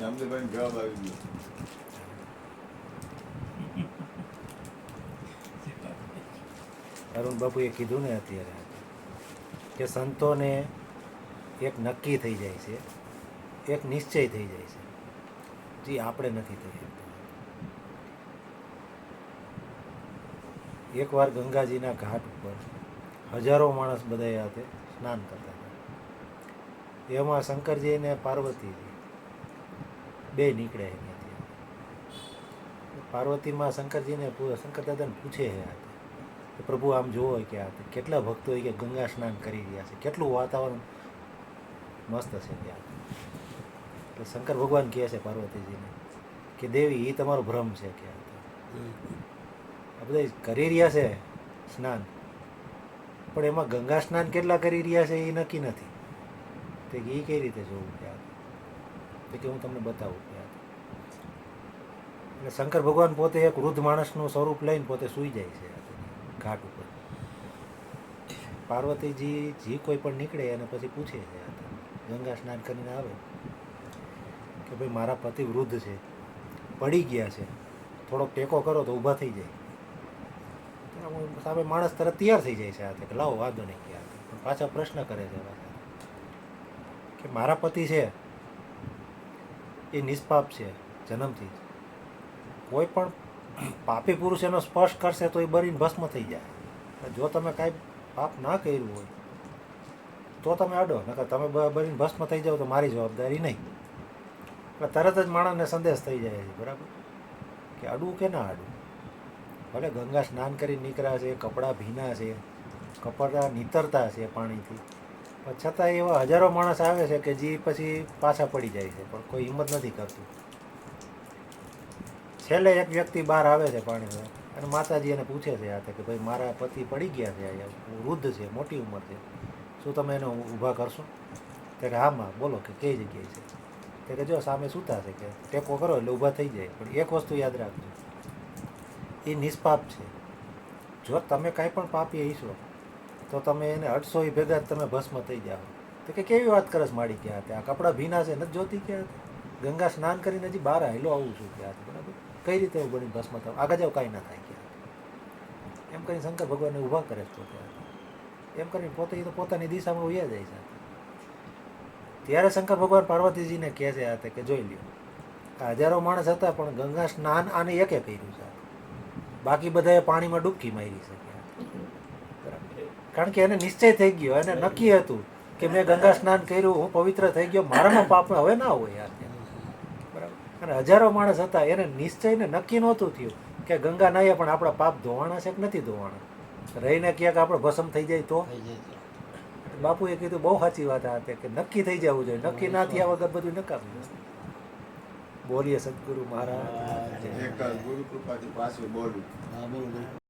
જામદેવભાઈ જવાબ આવી ગયો. અરુણ બાપુએ કીધું ને અત્યારે કે સંતોને એક નક્કી થઈ જાય છે, એક નિશ્ચય થઈ જાય છે, જે આપણે નથી થઈ શકતો. એકવાર ગંગાજીના ઘાટ ઉપર હજારો માણસ બધા હાથે સ્નાન કરતા હતા. એમાં શંકરજી અને પાર્વતીજી બે નીકળે ત્યાંથી. પાર્વતીમાં શંકરજીને શંકર દાદાને પૂછે કે પ્રભુ આમ જોવો કે આ કેટલા ભક્તો કે ગંગા સ્નાન કરી રહ્યા છે, કેટલું વાતાવરણ મસ્ત છે ત્યાં. એટલે શંકર ભગવાન કહે છે પાર્વતીજીને કે દેવી એ તમારો ભ્રમ છે કે આ બધા કરી રહ્યા છે સ્નાન, પણ એમાં ગંગા સ્નાન કેટલા કરી રહ્યા છે એ નક્કી નથી. તો એ કઈ રીતે જોવું કે હું તમને બતાવું કે એટલે શંકર ભગવાન પોતે એક વૃદ્ધ માણસનું સ્વરૂપ લઈને પોતે સૂઈ જાય છે ઘાટ ઉપર. પાર્વતીજી જે કોઈ પણ નીકળે એને પછી પૂછે છે ગંગા સ્નાન કરીને આવે કે ભાઈ મારા પતિ વૃદ્ધ છે, પડી ગયા છે, થોડોક ટેકો કરો તો ઊભા થઈ જાય. સામે માણસ તરત તૈયાર થઈ જાય છે આ કે લાવો વાંધો નહીં કે પણ પાછા પ્રશ્ન કરે છે કે મારા પતિ છે એ નિષ્પાપ છે જન્મથી. કોઈ પણ પાપી પુરુષ એનો સ્પર્શ કરશે તો એ બળીને ભસ્મ થઈ જાય. જો તમે કાંઈ પાપ ના કર્યું હોય તો તમે અડો, નકર તમે બળીને ભસ્મ થઈ જાઓ તો મારી જવાબદારી નહીં. એટલે તરત જ માણસને સંદેશ થઈ જાય છે બરાબર કે અડવું કે ના અડવું. ભલે ગંગા સ્નાન કરી નીકળ્યા છે, કપડાં ભીના છે, કપડાં નીતરતા છે પાણીથી, પણ છતાં એવા હજારો માણસ આવે છે કે જે પછી પાછા પડી જાય છે પણ કોઈ હિંમત નથી કરતું. છેલ્લે એક વ્યક્તિ બહાર આવે છે પાણીમાં અને માતાજી એને પૂછે છે આ કે ભાઈ મારા પતિ પડી ગયા છે, અહીંયા વૃદ્ધ છે, મોટી ઉંમર છે, શું તમે એને ઊભા કરશો? તો કે હા માં બોલો કે કઈ જગ્યાએ છે? તો કે જો સામે સૂતા છે કે ટેકો કરો એટલે ઊભા થઈ જાય. પણ એક વસ્તુ યાદ રાખજો, એ નિષ્પાપ છે. જો તમે કાંઈ પણ પાપી હશો તો તમે એને અડશો એ ભેગા જ તમે ભસ્મ થઈ જાઓ. તો કે કેવી વાત કરસ માડી કે આ કપડાં ભીના છે નથી જોતી કે ગંગા સ્નાન કરીને હજી બહાર આવેલો આવું છું કે બરાબર કઈ રીતે હું બની ભસ્મ થાવ, આગળ જાવ કાંઈ ના થાય કે એમ કરીને શંકર ભગવાનને ઊભા કરે છે પોતે. એમ કરીને પોતે એ તો પોતાની દિશામાં ઉયા જાય છે. ત્યારે શંકર ભગવાન પાર્વતીજીને કહે છે આ કે જોઈ લ્યો આ હજારો માણસ હતા પણ ગંગા સ્નાન આને એકે કર્યું છે, બાકી બધાએ પાણીમાં ડૂબકી મારી છે. કારણ કે એને નિશ્ચય થઈ ગયો, એને નક્કી હતું કે મેં ગંગા સ્નાન કર્યું, હું પવિત્ર થઈ ગયો, મારામાં પાપ હવે ના હોય યાર. બરાબર. અને હજારો માણસ હતા એને નિશ્ચયને નક્કી નહોતું થયું કે ગંગા નાહીએ પણ આપણા પાપ ધોવાણા છે કે નથી ધોવાણા. રહીને ક્યાંક આપણે ભસ્મ થઈ જાય તો બાપુએ કીધું બહુ સાચી વાત આ કે નક્કી થઈ જવું જોઈએ, નક્કી ના થયા વગર બધું નકામ્યું. બોલીએ સદગુરુ મહારાજ. એક ગુરુ કૃપાથી પાછું બોલું.